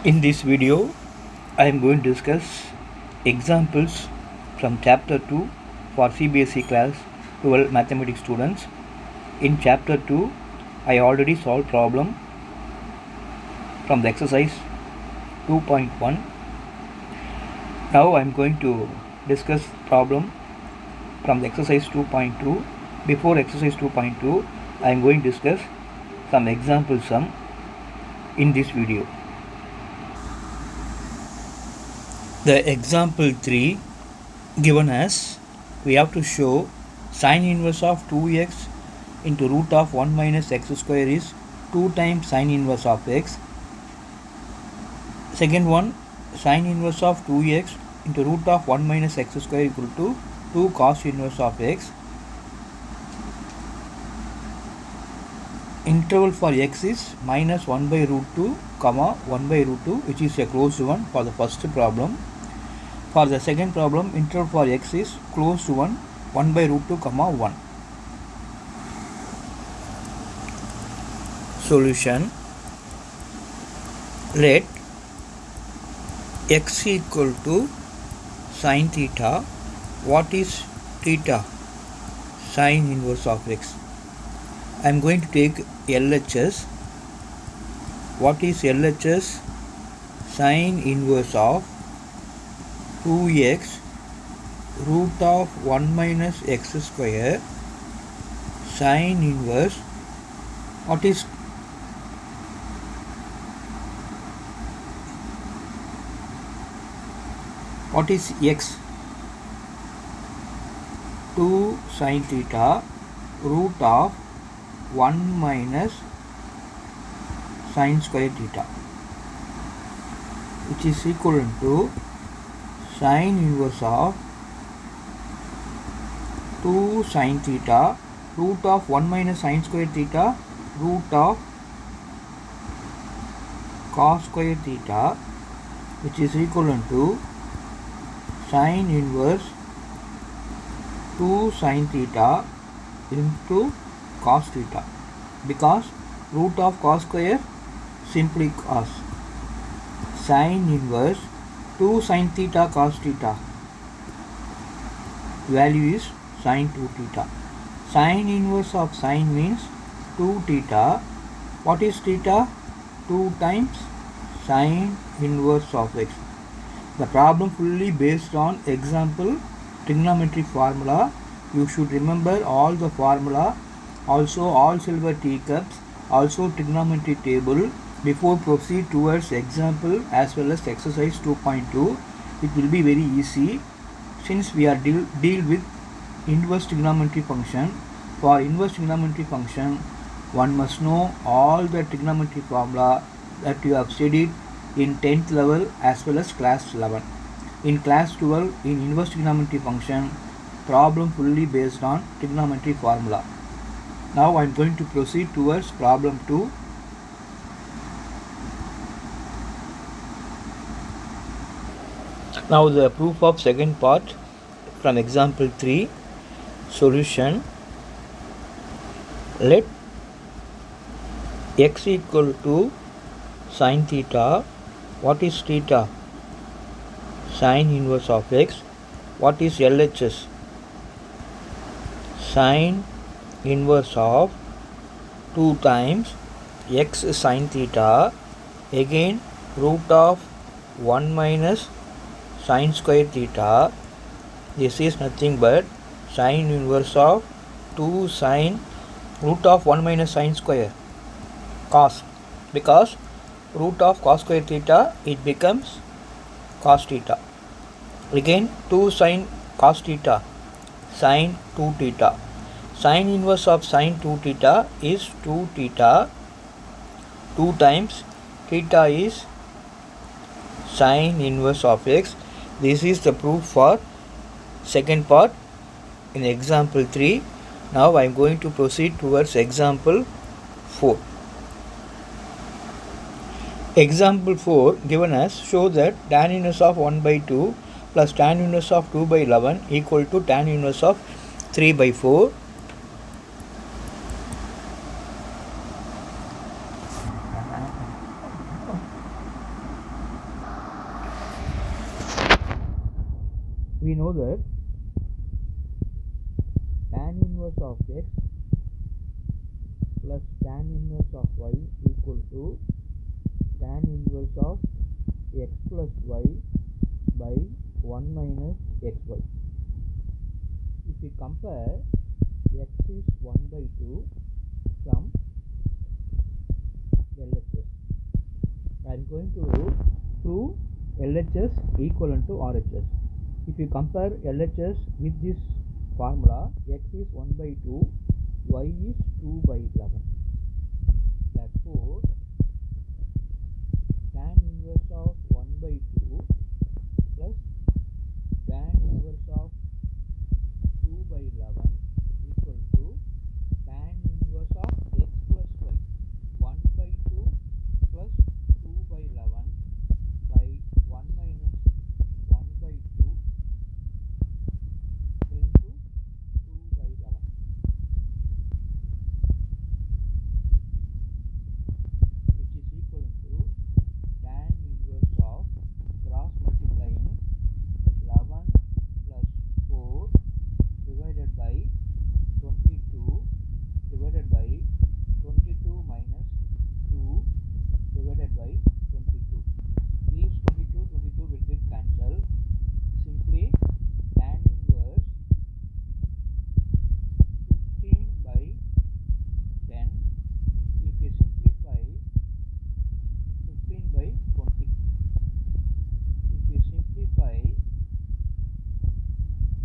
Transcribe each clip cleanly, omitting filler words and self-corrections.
In this video, I am going to discuss examples from chapter 2 for CBSE class 12 mathematics students. In chapter 2, I already solved problem from the exercise 2.1. Now I am going to discuss problem from the exercise 2.2. Before exercise 2.2, I am going to discuss some example sum in this video. The example 3 given as we have to show sine inverse of 2x into root of 1 minus x square is 2 times sine inverse of x. Second one, sine inverse of 2x into root of 1 minus x square equal to 2 cos inverse of x. Interval for x is minus 1 by root 2 comma 1 by root 2, which is a closed one for the first problem. For the second problem, interval for x is closed one 1 by root 2 comma 1. Solution: let x equal to sine theta. What is theta? Sine inverse of x. I am going to take LHS. What is LHS? Sine inverse of 2x root of 1 minus x square sine inverse. What is x? 2 sine theta root of 1 minus sine square theta, which is equal to sine inverse of 2 sine theta root of 1 minus sine square theta root of cos square theta, which is equal to sine inverse 2 sine theta into cos theta, because root of cos square simply cos. Sine inverse 2 sine theta cos theta, value is sine 2 theta. Sine inverse of sine means 2 theta. What is theta? 2 times sine inverse of x. The problem fully based on example trigonometric formula. You should remember all the formula, also all silver teacups, also trigonometry table before proceed towards example as well as exercise 2.2. It will be very easy since we are deal with inverse trigonometry function. For inverse trigonometry function, one must know all the trigonometry formula that you have studied in 10th level as well as class 11. In class 12, in inverse trigonometry function, problem fully based on trigonometry formula. Now I am going to proceed towards problem 2. Now the proof of second part from example 3. Solution: let x equal to sine theta. What is theta? Sine inverse of x. What is LHS? Sine inverse of 2 times x sine theta, again root of 1 minus sine square theta. This is nothing but sine inverse of 2 sine root of 1 minus sine square cos, because root of cos square theta it becomes cos theta. Again 2 sine cos theta, sine 2 theta. Sine inverse of sine 2 theta is 2 theta. 2 times theta is sine inverse of x. This is the proof for second part in example 3. Now I am going to proceed towards example 4. Example 4 given as show that tan inverse of 1 by 2 plus tan inverse of 2 by 11 equal to tan inverse of 3 by 4. we know that tan inverse of x plus tan inverse of y equal to tan inverse of x plus y by 1 minus xy. If we compare x is 1 by 2 from LHS, I am going to prove LHS equivalent to RHS. If you compare LHS with this formula, x is 1 by 2, y is 2 by 11. Therefore, tan inverse of 1 by 2 plus tan inverse of 2 by 11 equal to tan inverse of x plus y, 1 by 2 plus 2 by 11 by 1 minus 1 by 2 into 2 by 11, which is equal to tan inverse of cross multiplying 11 plus 4 divided by 22 divided by 22 minus 2 divided by 22. These 22 will get cancelled. Simply tan inverse 15 by 10. If you simplify 15 by 20, if you simplify,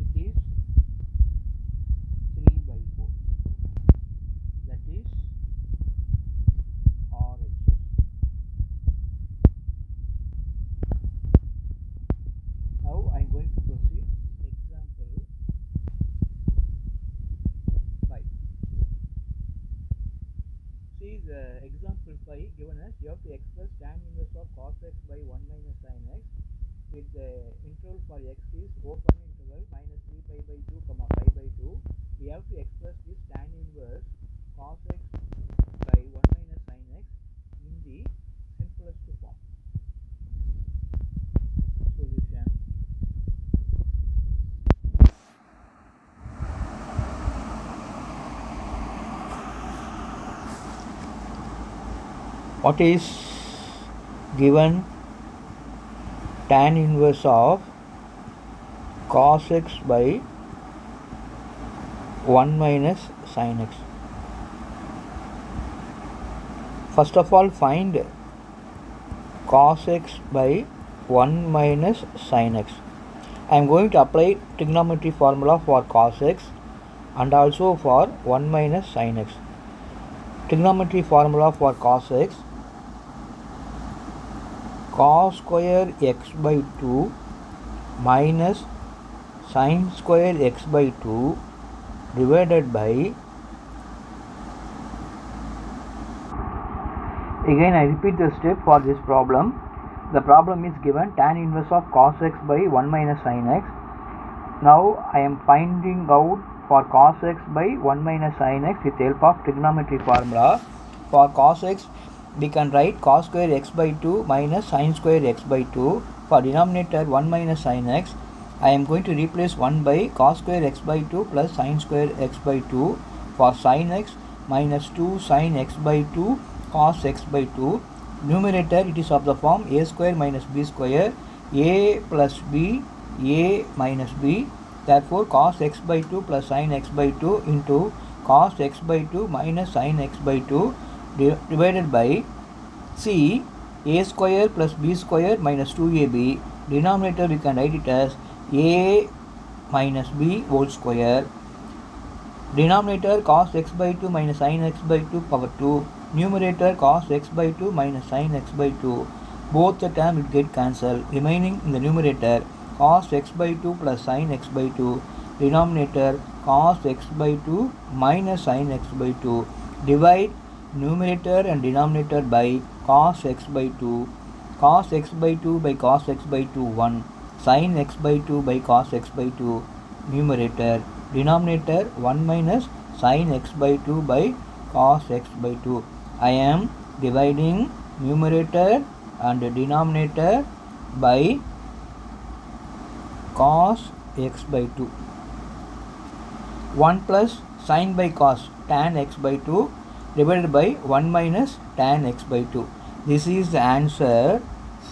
it is 3 by 4. That is RHS. Now I am going to proceed. Example 5. See the example 5 given as you have to express tan inverse of cos x by 1 minus sin x with the interval for x is open interval minus 3 pi by 2 comma 5 by 2. We have to express this tan inverse cos x by 1 minus sin x in the simplest form. Solution. What is given? Tan inverse of cos x by 1 minus sin x. First of all, find cos x by 1 minus sin x. I am going to apply trigonometry formula for cos x and also for 1 minus sin x. Trigonometry formula for cos x: cos square x by 2 minus sin square x by 2 divided by, again I repeat the step for this problem. The problem is given tan inverse of cos x by 1 minus sin x. Now I am finding out for cos x by 1 minus sin x with help of trigonometry formula. For cos x, we can write cos square x by 2 minus sin square x by 2. For denominator 1 minus sin x, I am going to replace 1 by cos square x by 2 plus sin square x by 2. For sin x, minus 2 sin x by 2 cos x by 2. Numerator, it is of the form a square minus b square, a plus b, a minus b. Therefore, cos x by 2 plus sin x by 2 into cos x by 2 minus sin x by 2 divided by c, a square plus b square minus 2ab. Denominator, we can write it as a minus b whole square. Denominator cos x by 2 minus sin x by 2 power 2. Numerator cos x by 2 minus sin x by 2. Both the term will get cancelled. Remaining in the numerator cos x by 2 plus sin x by 2. Denominator cos x by 2 minus sin x by 2. Divide numerator and denominator by cos x by 2. Cos x by 2 by cos x by 2 1. Sin x by 2 by cos x by 2. Numerator. Denominator 1 minus sin x by 2 by cos x by 2. I am dividing numerator and denominator by cos x by 2. 1 plus sine by cos tan x by 2 divided by 1 minus tan x by 2. This is the answer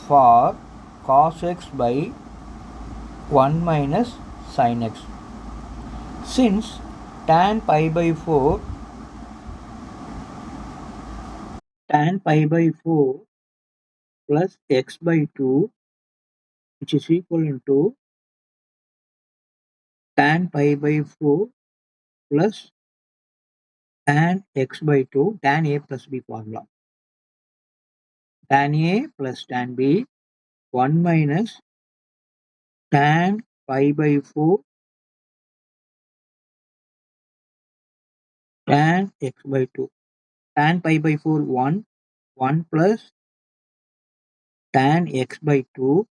for cos x by 1 minus sin x. Since tan pi by 4 plus x by 2, which is equal to tan pi by 4 plus tan x by 2, tan a plus b formula. Tan a plus tan b, 1 minus tan pi by 4 tan x by 2. Tan pi by 4 1, 1 plus tan x by 2,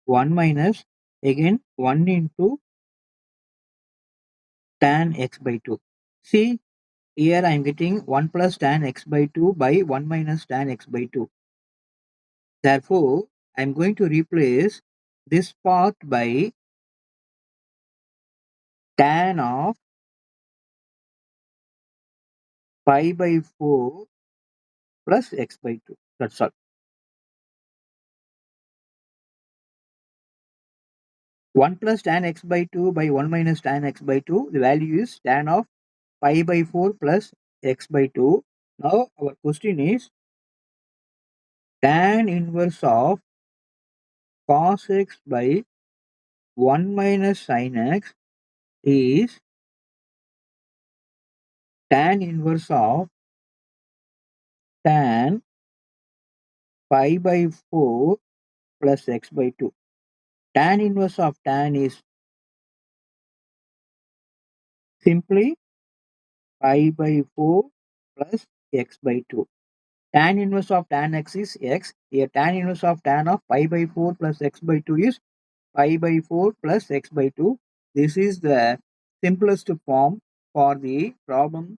1 minus again 1 into tan x by 2. See, here I am getting 1 plus tan x by 2 by 1 minus tan x by 2. Therefore, I am going to replace this part by tan of pi by 4 plus x by 2. That's all. 1 plus tan x by 2 by 1 minus tan x by 2. The value is tan of pi by 4 plus x by 2. Now, our question is tan inverse of cos x by 1 minus sin x is tan inverse of tan pi by 4 plus x by 2. Tan inverse of tan is simply pi by 4 plus x by 2. Tan inverse of tan x is x. Here tan inverse of tan of pi by 4 plus x by 2 is pi by 4 plus x by 2. This is the simplest form for the problem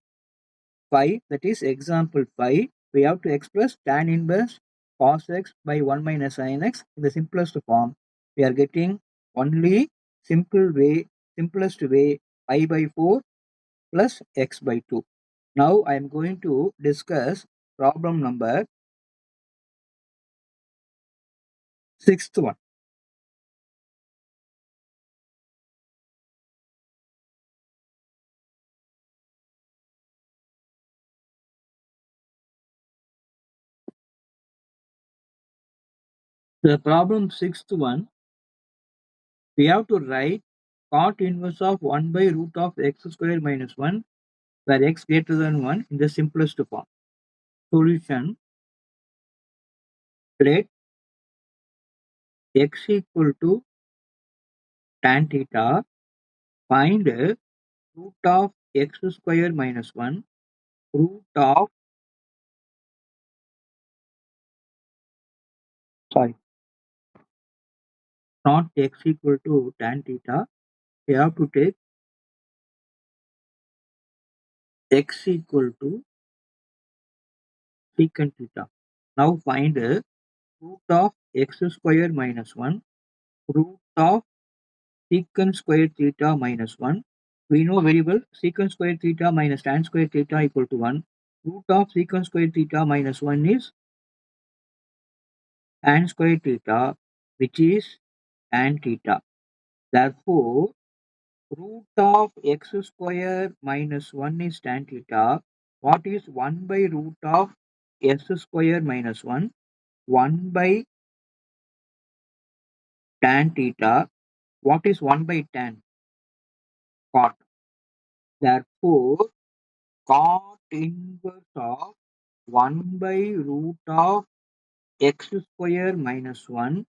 5, that is example 5. We have to express tan inverse cos x by 1 minus sin x in the simplest form. We are getting only simplest way pi by 4 plus x by 2. Now I am going to discuss problem number 6th one. The problem 6th one, we have to write cot inverse of 1 by root of x square minus 1 where x greater than 1 in the simplest form. Solution: let x equal to tan theta, find root of x square minus 1, root of, sorry, not x equal to tan theta, we have to take x equal to secant theta. Now find root of x square minus 1, root of secant square theta minus 1. We know very well secant square theta minus tan square theta equal to 1. Root of secant square theta minus 1 is tan square theta, which is tan theta. Therefore, root of x square minus 1 is tan theta. What is 1 by root of s square minus 1? 1 by tan theta. What is 1 by tan? Cot. Therefore, cot inverse of 1 by root of x square minus 1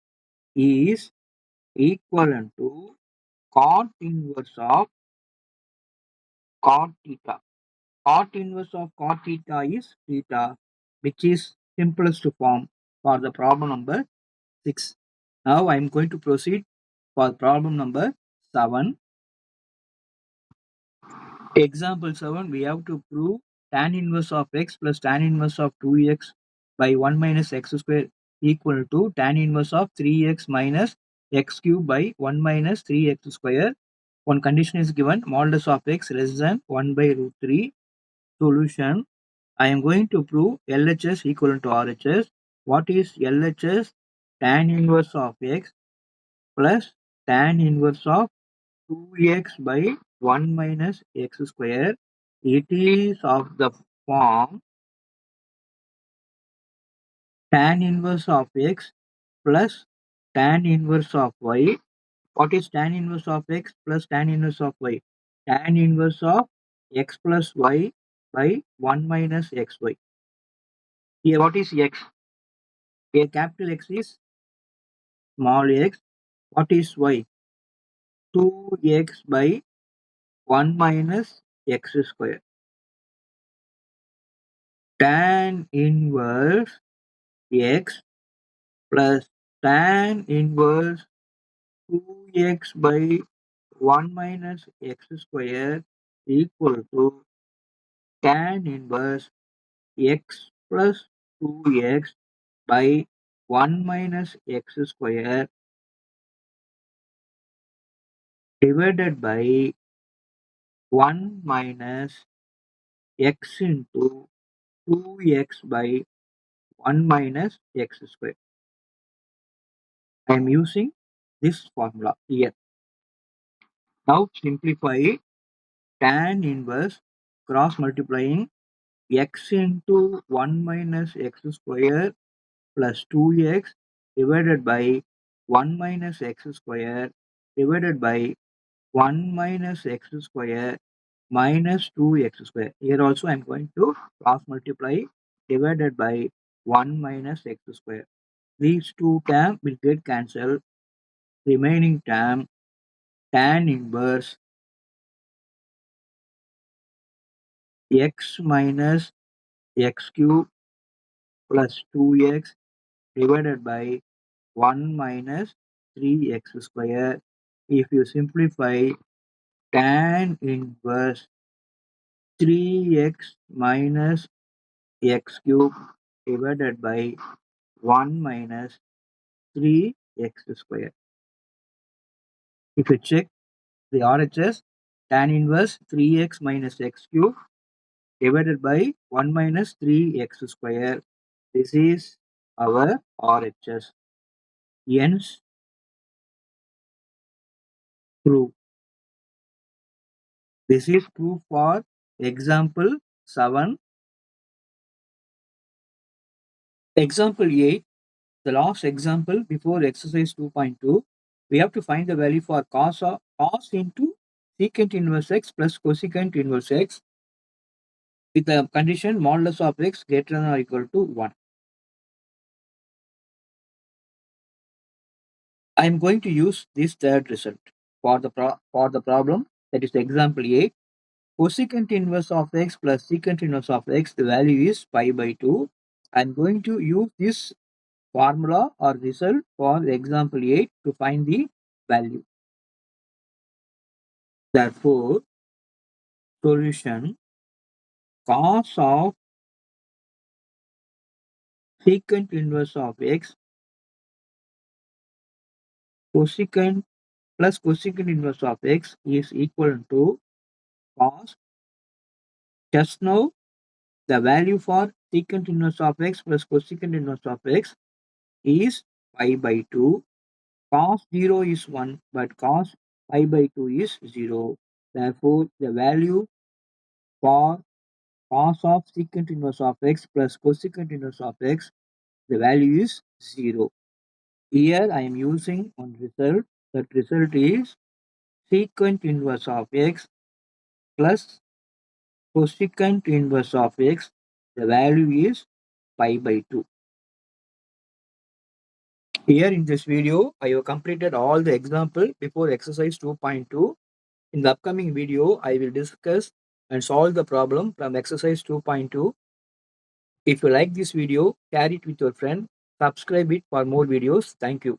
is equivalent to cot inverse of cot theta. Cot inverse of cot theta is theta, which is simplest form for the problem number 6. Now I am going to proceed for problem number 7. Example 7, we have to prove tan inverse of x plus tan inverse of 2x by 1 minus x square equal to tan inverse of 3x minus x cube by 1 minus 3x square. One condition is given, modulus of x less than 1 by root 3. Solution. I am going to prove LHS equivalent to RHS. What is LHS? Tan inverse of x plus tan inverse of 2x by 1 minus x square. It is of the form tan inverse of x plus tan inverse of y. What is tan inverse of x plus tan inverse of y? Tan inverse of x plus y by 1 minus xy. Here what is x? Here capital X is small x. What is y? 2x by 1 minus x square. Tan inverse x plus tan inverse 2x by 1 minus x square equal to tan inverse x plus 2x by 1 minus x square divided by 1 minus x into 2x by 1 minus x square. I am using this formula here. Now simplify tan inverse cross multiplying x into 1 minus x square plus 2x divided by 1 minus x square divided by 1 minus x square minus 2x square. Here also I am going to cross multiply divided by 1 minus x square. These two terms will get cancelled. Remaining term tan inverse x minus x cube plus 2x divided by 1 minus 3x square. If you simplify tan inverse 3x minus x cube divided by 1 minus 3x square. If you check the RHS, tan inverse 3x minus x cube divided by 1 minus 3x square. This is our RHS. Hence, proof. This is proof for example 7. Example 8, the last example before exercise 2.2. We have to find the value for cos into secant inverse x plus cosecant inverse x with the condition modulus of x greater than or equal to 1. I am going to use this third result for the problem, that is example 8. Cosecant inverse of x plus secant inverse of x, the value is pi by 2. I am going to use this formula or result for example 8 to find the value. Therefore, solution cos of secant inverse of x cosecant plus cosecant inverse of x is equal to cos. Just now, the value for secant inverse of x plus cosecant inverse of x is pi by 2. Cos 0 is 1, but cos pi by 2 is 0. Therefore, the value for cos of secant inverse of x plus cosecant inverse of x, the value is 0. Here I am using one result. That result is secant inverse of x plus cosecant inverse of x. The value is pi by 2. Here in this video, I have completed all the example before exercise 2.2. In the upcoming video, I will discuss and solve the problem from exercise 2.2. If you like this video, share it with your friend, subscribe it for more videos. Thank you.